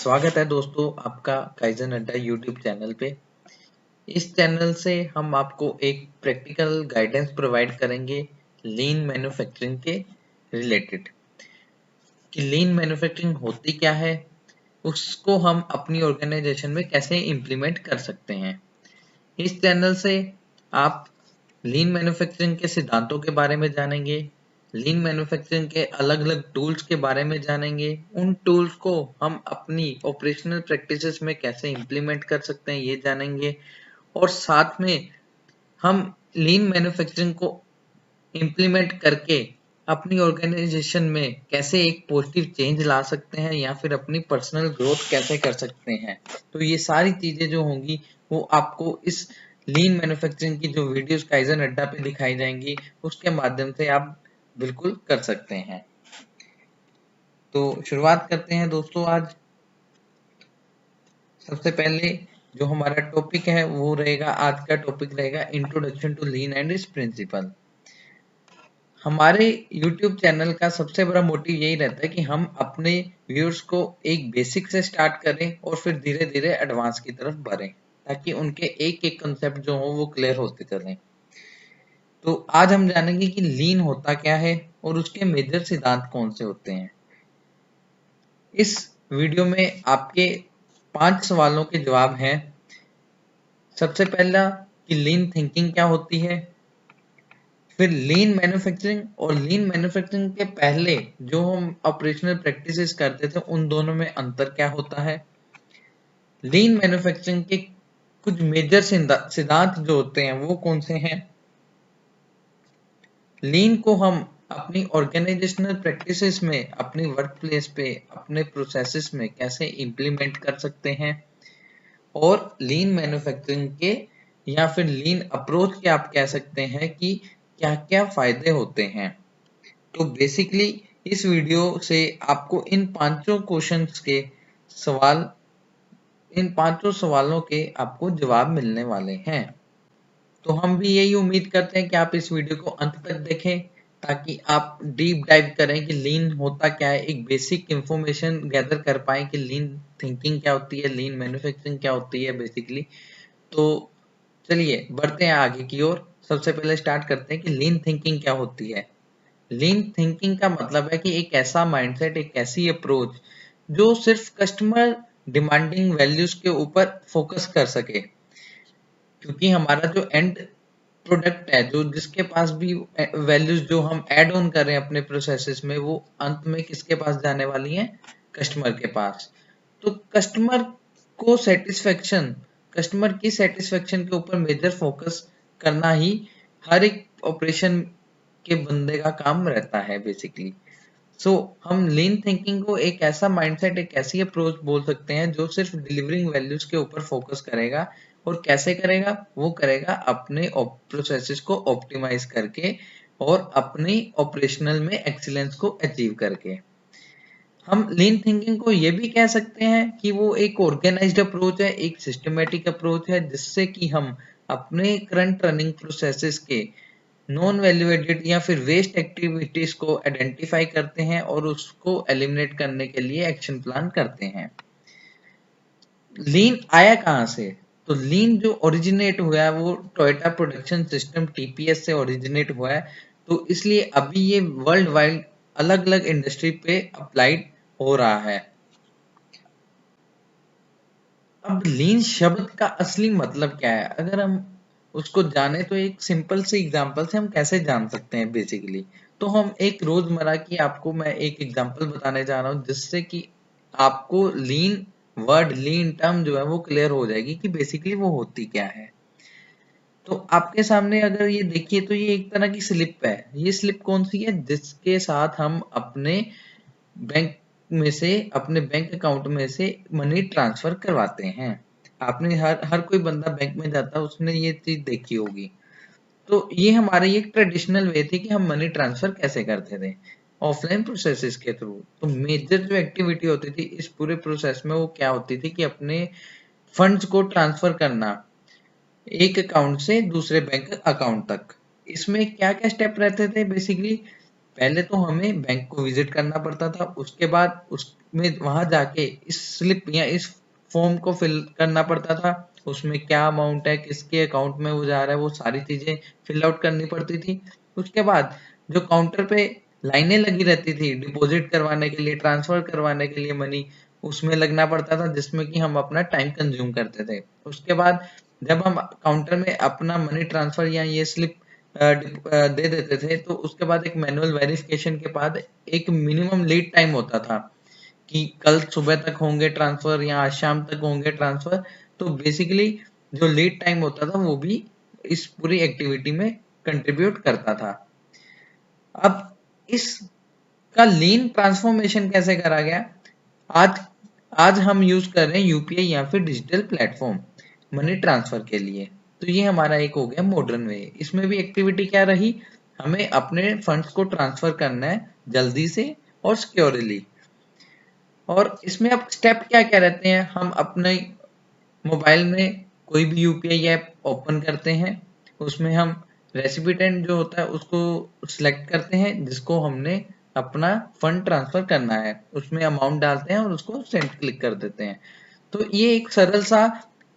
स्वागत है दोस्तों आपका काइजन अड्डा यूट्यूब चैनल पे। इस चैनल से हम आपको एक प्रैक्टिकल गाइडेंस प्रोवाइड करेंगे लीन मैन्युफैक्चरिंग के रिलेटेड कि लीन मैन्युफैक्चरिंग होती क्या है, उसको हम अपनी ऑर्गेनाइजेशन में कैसे इम्प्लीमेंट कर सकते हैं। इस चैनल से आप लीन मैन्युफैक्चरिंग के सिद्धांतों के बारे में जानेंगे, लीन मैन्युफैक्चरिंग के अलग अलग टूल्स के बारे में जानेंगे, उन टूल्स को हम अपनी ऑपरेशनल प्रैक्टिसेस में कैसे इम्प्लीमेंट कर सकते हैं ये जानेंगे, और साथ में हम लीन मैन्युफैक्चरिंग को इम्प्लीमेंट करके अपनी ऑर्गेनाइजेशन में कैसे एक पॉजिटिव चेंज ला सकते हैं या फिर अपनी पर्सनल ग्रोथ कैसे कर सकते हैं। तो ये सारी चीजें जो होंगी वो आपको इस लीन मैन्युफैक्चरिंग की जो वीडियोस काइजन अड्डा पे दिखाई जाएंगी उसके माध्यम से आप बिल्कुल कर सकते हैं। तो शुरुआत करते हैं दोस्तों। आज सबसे पहले जो हमारा टॉपिक है वो रहेगा, आज का टॉपिक रहेगा introduction to lean and its principle. हमारे YouTube चैनल का सबसे बड़ा मोटिव यही रहता है कि हम अपने व्यूअर्स को एक बेसिक से स्टार्ट करें और फिर धीरे धीरे एडवांस की तरफ बढ़ें, ताकि उनके एक एक कंसेप्ट जो हो वो क्लियर होते चलें। तो आज हम जानेंगे कि लीन होता क्या है और उसके मेजर सिद्धांत कौन से होते हैं। इस वीडियो में आपके 5 सवालों के जवाब हैं। सबसे पहला कि लीन थिंकिंग क्या होती है, फिर लीन मैन्युफैक्चरिंग और लीन मैन्युफैक्चरिंग के पहले जो हम ऑपरेशनल प्रैक्टिसेस करते थे उन दोनों में अंतर क्या होता है, लीन मैन्युफैक्चरिंग के कुछ मेजर सिद्धांत जो होते हैं वो कौन से हैं, लीन को हम अपनी ऑर्गेनाइजेशनल प्रैक्टिसेस में, अपनी वर्क प्लेस पे, अपने प्रोसेसेस में कैसे इंप्लीमेंट कर सकते हैं, और लीन मैन्युफैक्चरिंग के या फिर लीन अप्रोच के आप कह सकते हैं कि क्या क्या फायदे होते हैं। तो बेसिकली इस वीडियो से आपको इन पांचों सवालों के आपको जवाब मिलने वाले हैं। तो हम भी यही उम्मीद करते हैं कि आप इस वीडियो को अंत तक देखें, ताकि आप डीप डाइव करें कि लीन होता क्या है, एक बेसिक इंफॉर्मेशन गैदर कर पाए कि लीन थिंकिंग क्या होती है, लीन मैन्युफैक्चरिंग क्या होती है बेसिकली। तो चलिए बढ़ते हैं आगे की ओर। सबसे पहले स्टार्ट करते हैं कि लीन थिंकिंग क्या होती है। लीन थिंकिंग का मतलब है कि एक ऐसा माइंडसेट, एक ऐसी अप्रोच जो सिर्फ कस्टमर डिमांडिंग वैल्यूज के ऊपर फोकस कर सके, क्योंकि हमारा जो एंड प्रोडक्ट है, जो जिसके पास भी वैल्यूज जो हम ऐड ऑन कर रहे हैं अपने प्रोसेसेस में, वो अंत में किसके पास जाने वाली हैं, कस्टमर के पास। तो को सेटिस्फेक्शन कस्टमर की सेटिस्फेक्शन के ऊपर मेजर फोकस करना ही हर एक ऑपरेशन के बंदे का काम रहता है बेसिकली। हम लीन थिंकिंग को एक ऐसा माइंडसेट, एक ऐसी अप्रोच बोल सकते हैं जो सिर्फ डिलीवरिंग वैल्यूज के ऊपर फोकस करेगा। और कैसे करेगा, वो करेगा अपने प्रोसेसेस को ऑप्टिमाइज करके और अपनी ऑपरेशनल में एक्सीलेंस को अचीव करके। हम लीन थिंकिंग को ये भी कह सकते हैं कि वो एक ऑर्गेनाइज्ड अप्रोच है, एक सिस्टमेटिक अप्रोच है, जिससे कि हम अपने करंट रनिंग प्रोसेसेस के नॉन वैल्यू एडेड या फिर वेस्ट एक्टिविटीज को आइडेंटिफाई करते हैं और उसको एलिमिनेट करने के लिए एक्शन प्लान करते हैं। लीन आया कहां से, तो लीन जो ओरिजिनेट हुआ है वो टोयोटा प्रोडक्शन सिस्टम टीपीएस से ओरिजिनेट हुआ है। तो इसलिए अभी ये वर्ल्ड वाइड अलग अलग इंडस्ट्री पे अप्लाइड हो रहा है। अब लीन शब्द का असली मतलब क्या है, अगर हम उसको जाने तो एक सिंपल सी एग्जांपल से हम कैसे जान सकते हैं बेसिकली। तो हम एक रोजमर्रा की, आपको मैं एक एग्जांपल बताने जा रहा हूँ जिससे कि आपको लीन टर्म जो है वो क्लियर हो जाएगी कि बेसिकली वो होती क्या है। तो आपके सामने अगर ये देखिए तो ये एक तरह की स्लिप है। ये स्लिप कौन सी है, जिसके साथ हम अपने बैंक अपने बैंक अकाउंट में से मनी ट्रांसफर करवाते हैं। आपने हर हर कोई बंदा बैंक में जाता है, उसने ये चीज देखी होगी। तो ये हमारे एक ट्रेडिशनल वे थी कि हम मनी ट्रांसफर कैसे करते थे, ऑफलाइन प्रोसेसेस के थ्रू। तो मेजर जो एक्टिविटी होती थी इस पूरे प्रोसेस में वो क्या होती थी कि अपने फंड्स को ट्रांसफर करना एक अकाउंट से दूसरे बैंक अकाउंट तक। इसमें क्या क्या स्टेप रहते थे बेसिकली, पहले तो हमें बैंक को विजिट करना पड़ता था, उसके बाद उस में वहां जाके इस स्लिप या इस फॉर्म को फिल करना पड़ता था, उसमें क्या अमाउंट है, किसके अकाउंट में वो जा रहा है, वो सारी चीजें फिल आउट करनी पड़ती थी। उसके बाद जो काउंटर पे लाइनें लगी रहती थी डिपॉजिट करवाने के लिए, ट्रांसफर करवाने के लिए मनी, उसमें लगना पड़ता था, जिसमें कि हम अपना टाइम कंज्यूम करते थे। उसके बाद जब हम काउंटर में अपना मनी ट्रांसफर या ये स्लिप दे देते थे, तो उसके बाद एक मैनुअल वेरिफिकेशन के बाद एक मिनिमम लीड टाइम होता था कि कल सुबह तक होंगे ट्रांसफर या आज शाम तक होंगे ट्रांसफर। तो बेसिकली जो लीड टाइम होता था वो भी इस पूरी एक्टिविटी में कंट्रीब्यूट करता था। अब इसका लीन ट्रांसफॉर्मेशन कैसे करा गया? आज आज हम यूज कर रहे हैं यूपीआई या फिर डिजिटल प्लेटफॉर्म मनी ट्रांसफर के लिए। तो ये हमारा एक हो गया मॉडर्न वे। इसमें भी एक्टिविटी क्या रही? हमें अपने फंड्स को ट्रांसफर करना है जल्दी से और सिक्योरली। और इसमें अब स्टेप क्या क्या रहते हैं? हम अपने मोबाइल में कोई भी यूपीआई ऐप ओपन करते हैं, उसमें हम रेसिपिटेंट जो होता है उसको सिलेक्ट करते हैं जिसको हमने अपना फंड ट्रांसफर करना है, उसमें अमाउंट डालते हैं और उसको सेंड क्लिक कर देते हैं। तो ये एक सरल सा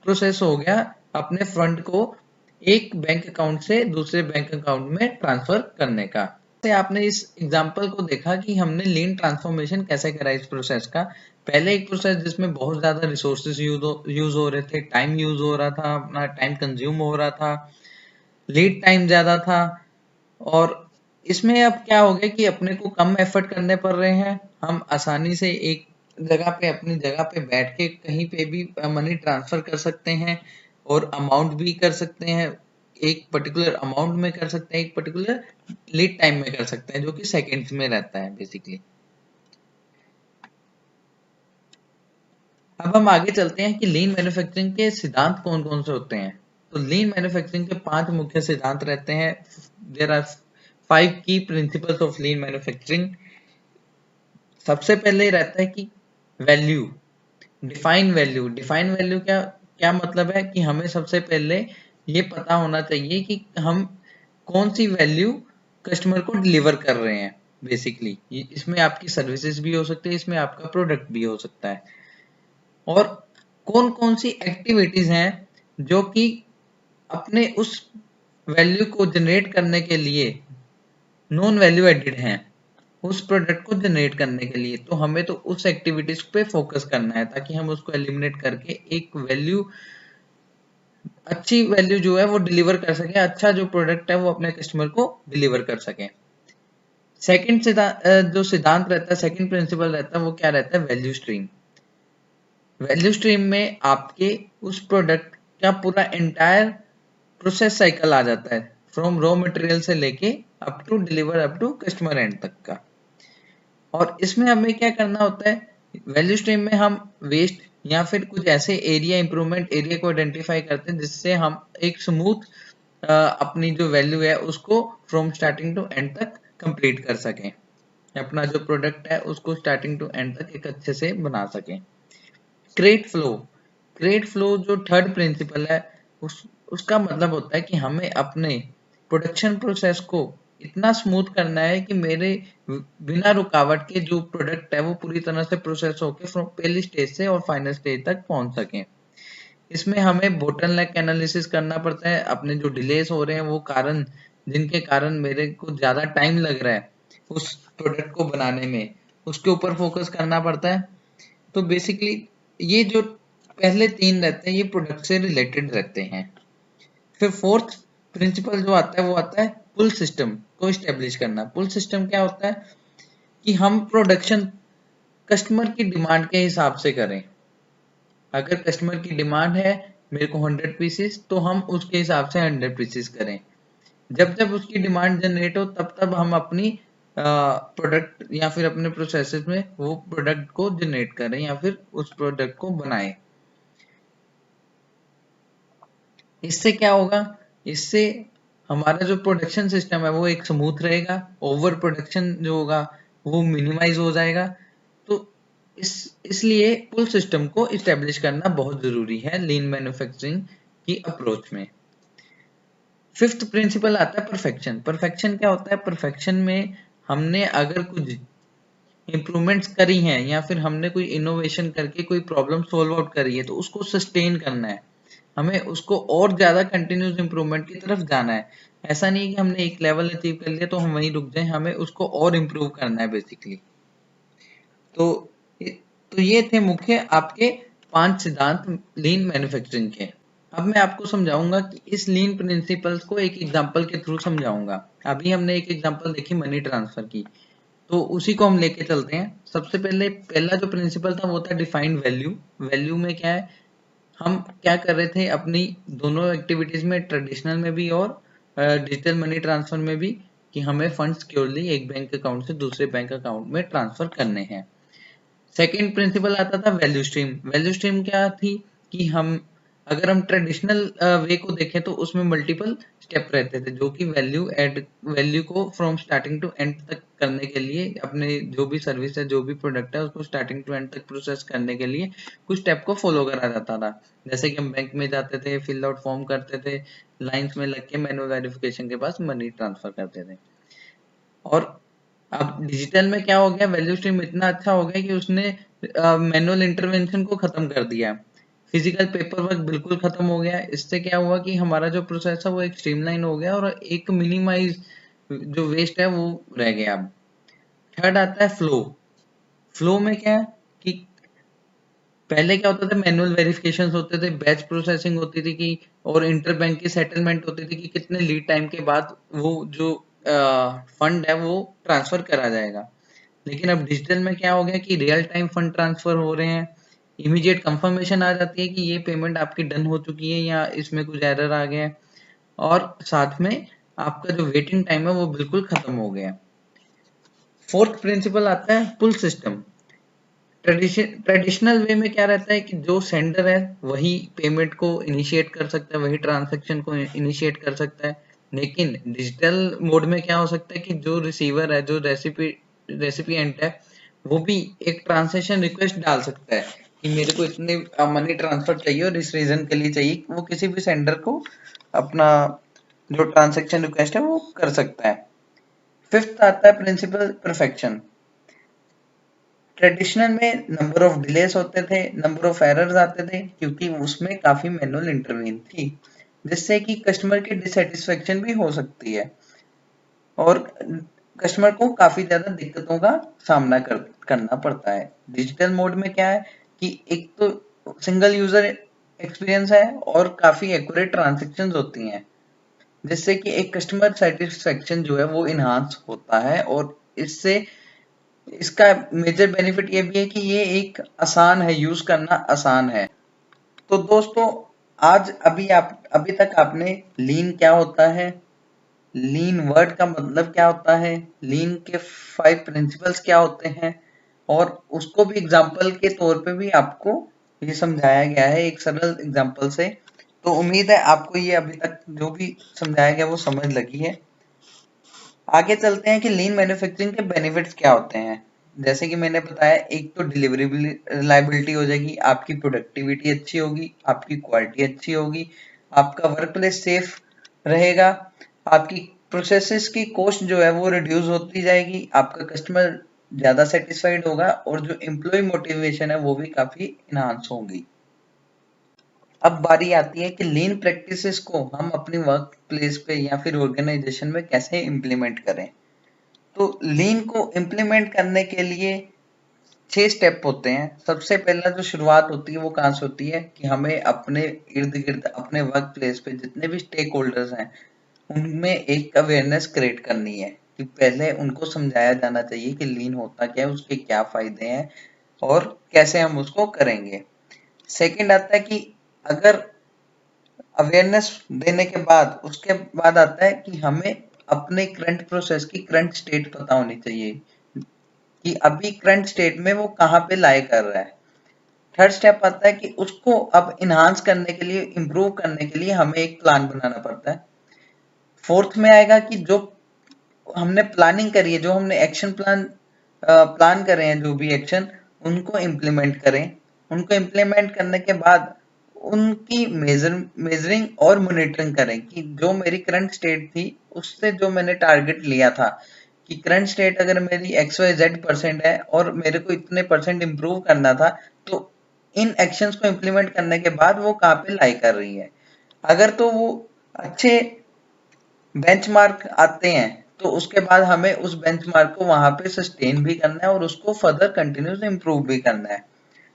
प्रोसेस हो गया अपने फंड को एक बैंक अकाउंट से दूसरे बैंक अकाउंट में ट्रांसफर करने का। से आपने इस एग्जांपल को देखा कि हमने लीन ट्रांसफॉर्मेशन कैसे करा इस प्रोसेस का। पहले एक प्रोसेस जिसमें बहुत ज्यादा रिसोर्सेज यूज हो रहे थे, टाइम यूज हो रहा था, अपना टाइम कंज्यूम हो रहा था, लीड टाइम ज्यादा था। और इसमें अब क्या हो गया कि अपने को कम एफर्ट करने पड़ रहे हैं, हम आसानी से एक जगह पे अपनी जगह पे बैठ के कहीं पे भी मनी ट्रांसफर कर सकते हैं और अमाउंट भी कर सकते हैं, एक पर्टिकुलर अमाउंट में कर सकते हैं, एक पर्टिकुलर लीड टाइम में कर सकते हैं जो कि सेकंड्स में रहता है बेसिकली। अब हम आगे चलते हैं कि लीन मैन्युफैक्चरिंग के सिद्धांत कौन कौन से होते हैं। तो लीन मैन्युफैक्चरिंग के 5 मुख्य सिद्धांत रहते हैं। देयर आर 5 की प्रिंसिपल्स ऑफ लीन मैन्युफैक्चरिंग। सबसे पहले रहता है कि value, define value. Define value क्या क्या मतलब है कि हमें सबसे पहले ये पता होना चाहिए कि हम कौन सी वैल्यू कस्टमर को डिलीवर कर रहे हैं। बेसिकली इसमें आपकी सर्विसेज भी हो सकती है, इसमें आपका प्रोडक्ट भी हो सकता है, और कौन कौन सी एक्टिविटीज हैं जो कि अपने उस वैल्यू को जनरेट करने के लिए नॉन वैल्यू एडेड हैं उस प्रोडक्ट को जनरेट करने के लिए। तो हमें तो उस एक्टिविटीज पे फोकस करना है ताकि हम उसको एलिमिनेट करके एक वैल्यू, अच्छी वैल्यू जो है वो डिलीवर कर सके, अच्छा जो प्रोडक्ट है वो अपने कस्टमर को डिलीवर कर सके। सेकंड जो सिद्धांत रहता है, सेकंड प्रिंसिपल रहता है, वो क्या रहता है? Value stream. वैल्यू स्ट्रीम में आपके उस प्रोडक्ट का पूरा एंटायर प्रोसेस साइकिल आ जाता है, फ्रॉम रॉ मटेरियल से लेके up to deliver up to customer end तक का। और इसमें हमें क्या करना होता है? वैल्यू स्ट्रीम में हम वेस्ट या फिर कुछ ऐसे एरिया, इंप्रूवमेंट एरिया को आइडेंटिफाई करते हैं जिससे हम एक स्मूथ अपनी जो वैल्यू है उसको फ्रॉम स्टार्टिंग टू एंड तक कंप्लीट कर सकें, अपना जो प्रोडक्ट है उसको स्टार्टिंग टू एंड तक एक अच्छे से बना सकें। क्रिएट फ्लो, क्रिएट फ्लो जो थर्ड प्रिंसिपल है उसका मतलब होता है कि हमें अपने प्रोडक्शन प्रोसेस को इतना स्मूथ करना है कि मेरे बिना रुकावट के जो प्रोडक्ट है वो पूरी तरह से प्रोसेस होकर फ्रॉम पहली स्टेज से और फाइनल स्टेज तक पहुंच सके। इसमें हमें बोटलनेक एनालिसिस करना पड़ता है, अपने जो डिलेस हो रहे हैं वो कारण जिनके कारण मेरे को ज्यादा टाइम लग रहा है उस प्रोडक्ट को बनाने में, उसके ऊपर फोकस करना पड़ता है। तो बेसिकली ये जो पहले 3 रहते हैं ये प्रोडक्ट से रिलेटेड रहते हैं। फिर फोर्थ प्रिंसिपल जो आता है वो आता है पुल सिस्टम को स्टेब्लिश करना। पुल सिस्टम क्या होता है कि हम प्रोडक्शन कस्टमर की डिमांड के हिसाब से करें। अगर कस्टमर की डिमांड है मेरे को 100 पीसेस, तो हम उसके हिसाब से 100 पीसेस करें। जब जब उसकी डिमांड जनरेट हो तब तब हम अपनी प्रोडक्ट या फिर अपने प्रोसेसेस में वो प्रोडक्ट को जनरेट करें या फिर उस प्रोडक्ट को बनाएं। इससे क्या होगा? इससे हमारा जो प्रोडक्शन सिस्टम है वो एक स्मूथ रहेगा, ओवर प्रोडक्शन जो होगा वो मिनिमाइज हो जाएगा। तो इसलिए पुल सिस्टम को इस्टेब्लिश करना बहुत जरूरी है लीन मैन्युफैक्चरिंग की अप्रोच में। फिफ्थ प्रिंसिपल आता है परफेक्शन। परफेक्शन क्या होता है? परफेक्शन में हमने अगर कुछ इम्प्रूवमेंट्स करी हैं या फिर हमने कोई इनोवेशन करके कोई प्रॉब्लम सोल्व आउट करी है, तो उसको सस्टेन करना है, हमें उसको और ज्यादा कंटिन्यूस इम्प्रूवमेंट की तरफ जाना है। ऐसा नहीं है कि हमने एक लेवल अचीव कर लिया तो हम वहीं रुक जाएं, हमें उसको और इम्प्रूव करना है बेसिकली। तो तो ये थे मुख्य आपके 5 सिद्धांत लीन मैन्युफैक्चरिंग के। अब मैं आपको समझाऊंगा कि इस लीन प्रिंसिपल्स को एक एग्जांपल के थ्रू समझाऊंगा। अभी हमने एक एग्जांपल देखी मनी ट्रांसफर की, तो उसी को हम लेके चलते हैं। सबसे पहला जो प्रिंसिपल था वो था डिफाइंड वैल्यू। वैल्यू में क्या है, हम क्या कर रहे थे अपनी दोनों एक्टिविटीज में, ट्रेडिशनल में भी और डिजिटल मनी ट्रांसफर में भी, कि हमें फंड सिक्योरली एक बैंक अकाउंट से दूसरे बैंक अकाउंट में ट्रांसफर करने हैं। सेकेंड प्रिंसिपल आता था वैल्यू स्ट्रीम। वैल्यू स्ट्रीम क्या थी कि हम अगर हम ट्रेडिशनल वे को देखें तो उसमें मल्टीपल स्टेप रहते थे, जो कि वैल्यू को फ्रॉम स्टार्टिंग टू एंड तक करने के लिए, अपने जो भी सर्विस है जो भी प्रोडक्ट है उसको स्टार्टिंग टू एंड तक प्रोसेस करने के लिए कुछ स्टेप को फॉलो करा जाता था। जैसे कि हम बैंक में जाते थे, फिल आउट फॉर्म करते थे, लाइंस में लग के मैनुअल वेरिफिकेशन के पास मनी ट्रांसफर करते थे। और अब डिजिटल में क्या हो गया, वैल्यू स्ट्रीम इतना अच्छा हो गया कि उसने मैनुअल इंटरवेंशन को खत्म कर दिया, फिजिकल पेपर वर्क बिल्कुल खत्म हो गया। इससे क्या हुआ कि हमारा जो प्रोसेस है वो एक स्ट्रीमलाइन हो गया और एक मिनिमाइज जो वेस्ट है वो रह गया। अब थर्ड आता है फ्लो। फ्लो में क्या है कि पहले क्या होता था, मैनुअल वेरिफिकेशंस होते थे, बैच प्रोसेसिंग होती थी कि, और इंटरबैंक की सेटलमेंट होती थी कि कितने लीड टाइम के बाद वो जो फंड है वो ट्रांसफर करा जाएगा। लेकिन अब डिजिटल में क्या हो गया कि रियल टाइम फंड ट्रांसफर हो रहे हैं, इमीडिएट कंफर्मेशन आ जाती है कि ये पेमेंट आपकी डन हो चुकी है या इसमें कुछ एरर आ गया है, और साथ में आपका जो वेटिंग टाइम है वो बिल्कुल खत्म हो गया। फोर्थ प्रिंसिपल आता है पुल सिस्टम। ट्रेडिशनल वे में क्या रहता है कि जो सेंडर है वही पेमेंट को इनिशिएट कर सकता है, वही ट्रांजैक्शन को इनिशिएट कर सकता है। लेकिन डिजिटल मोड में क्या हो सकता है कि जो रिसीवर है, जो रेसिपिएंट है, वो भी एक ट्रांजैक्शन रिक्वेस्ट डाल सकता है कि मेरे को इतने मनी ट्रांसफर चाहिए और इस रीजन के लिए चाहिए, वो किसी भी सेंडर को अपना जो ट्रांजैक्शन रिक्वेस्ट है वो कर सकता है। फिफ्थ आता है प्रिंसिपल परफेक्शन। ट्रेडिशनल में नंबर ऑफ डिलेस होते थे, नंबर ऑफ एरर्स आते थे, क्योंकि उसमें काफी मैनुअल इंटरवीन थी, जिससे कि कस्टमर की डिससेटिस्फेक्शन भी हो सकती है और कस्टमर को काफी ज्यादा दिक्कतों का सामना करना पड़ता है। डिजिटल मोड में क्या है कि एक तो सिंगल यूजर एक्सपीरियंस है और काफी एक्यूरेट ट्रांजैक्शंस होती हैं, जिससे कि एक कस्टमर सेटिस्फेक्शन जो है वो इनहांस होता है। और इससे इसका मेजर बेनिफिट ये भी है कि ये एक आसान है, यूज करना आसान है। तो दोस्तों, आज अभी तक आपने लीन क्या होता है, लीन वर्ड का मतलब क्या होता है, लीन के 5 प्रिंसिपल्स क्या होते हैं, और उसको भी एग्जाम्पल के तौर पे भी आपको ये समझाया गया है एक सरल एग्जाम्पल से। तो उम्मीद है आपको ये अभी तक जो भी समझाया गया वो समझ लगी है। आगे चलते हैं कि लीन मैन्युफैक्चरिंग के बेनिफिट्स क्या होते हैं। जैसे कि मैंने बताया, एक तो डिलीवरी रिलायबिलिटी हो जाएगी, आपकी प्रोडक्टिविटी अच्छी होगी, आपकी क्वालिटी अच्छी होगी, आपका वर्क प्लेस सेफ रहेगा, आपकी प्रोसेसेस की कॉस्ट जो है वो रिड्यूस होती जाएगी, आपका कस्टमर ज्यादा सेटिस्फाइड होगा और जो एम्प्लॉय मोटिवेशन है वो भी काफी इनहांस होगी। अब बारी आती है कि लीन प्रैक्टिसेस को हम अपनी वर्क प्लेस पे या फिर ऑर्गेनाइजेशन में कैसे इम्प्लीमेंट करें। तो लीन को इम्प्लीमेंट करने के लिए 6 स्टेप होते हैं। सबसे पहला जो शुरुआत होती है वो कहाँ से होती है कि हमें अपने इर्द गिर्द, अपने वर्क प्लेस पे जितने भी स्टेक होल्डर्स हैं उनमें एक अवेयरनेस क्रिएट करनी है, कि पहले उनको समझाया जाना चाहिए कि लीन होता क्या है, उसके क्या फायदे हैं और कैसे हम उसको करेंगे। सेकंड आता है कि अगर अवेयरनेस देने के बाद, उसके बाद आता है कि हमें अपने करंट प्रोसेस की करंट स्टेट पता होनी चाहिए कि अभी करंट स्टेट में वो कहाँ पे लाई कर रहा है। थर्ड स्टेप आता है कि उसको अब इनहांस करने के लिए, इंप्रूव करने के लिए हमें एक प्लान बनाना पड़ता है। फोर्थ में आएगा कि जो हमने प्लानिंग करी है, जो हमने एक्शन प्लान करे हैं, जो भी एक्शन, उनको इम्प्लीमेंट करें। उनको इम्प्लीमेंट करने के बाद उनकी मेजरिंग और मॉनिटरिंग करें कि जो मेरी करंट स्टेट थी उससे जो मैंने टारगेट लिया था कि करंट स्टेट अगर मेरी XYZ% है और मेरे को इतने परसेंट इंप्रूव करना था, तो इन एक्शंस को इम्प्लीमेंट करने के बाद वो कहाँ पे लाई कर रही है। अगर तो वो अच्छे बेंचमार्क आते हैं तो उसके बाद हमें उस बेंचमार्क को वहां पे सस्टेन भी करना है और उसको फर्दर कंटिन्यूस इंप्रूव भी करना है।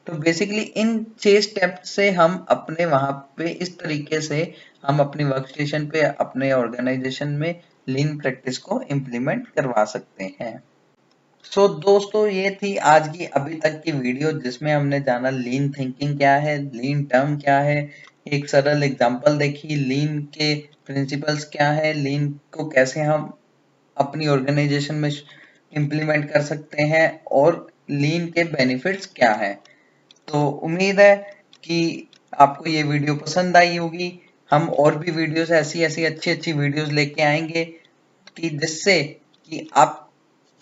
तो बेसिकली इन 6 स्टेप से हम अपने वहां पे इस तरीके से हम अपनी वर्क स्टेशन पे अपने ऑर्गेनाइजेशन में लीन प्रैक्टिस को इम्प्लीमेंट करवा सकते हैं। सो दोस्तों, ये थी आज की अभी तक की वीडियो जिसमें हमने जाना लीन थिंकिंग क्या है, लीन टर्म क्या है, एक सरल एग्जांपल देखी, लीन के प्रिंसिपल्स क्या है, लीन को कैसे हम अपनी ऑर्गेनाइजेशन में इम्प्लीमेंट कर सकते हैं और लीन के बेनिफिट्स क्या है। तो उम्मीद है कि आपको ये वीडियो पसंद आई होगी। हम और भी वीडियोस ऐसी ऐसी अच्छी अच्छी वीडियोस लेके आएंगे कि जिससे कि आप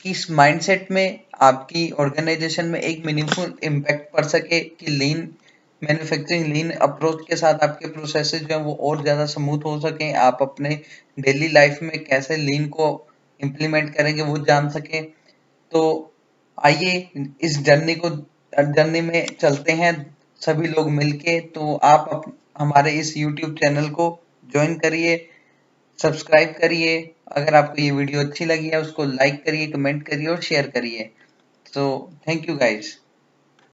किस माइंडसेट में आपकी ऑर्गेनाइजेशन में एक मीनिंगफुल इम्पैक्ट पड़ सके कि लीन मैन्युफैक्चरिंग लीन अप्रोच के साथ आपके प्रोसेसेस जो है वो और ज्यादा स्मूथ हो सके, आप अपने डेली लाइफ में कैसे लीन को इम्प्लीमेंट करेंगे वो जान सके। तो आइए इस जर्नी में चलते हैं सभी लोग मिलके। तो आप हमारे इस YouTube चैनल को ज्वाइन करिए, सब्सक्राइब करिए। अगर आपको ये वीडियो अच्छी लगी है उसको लाइक करिए, कमेंट करिए और शेयर करिए। So thank you guys.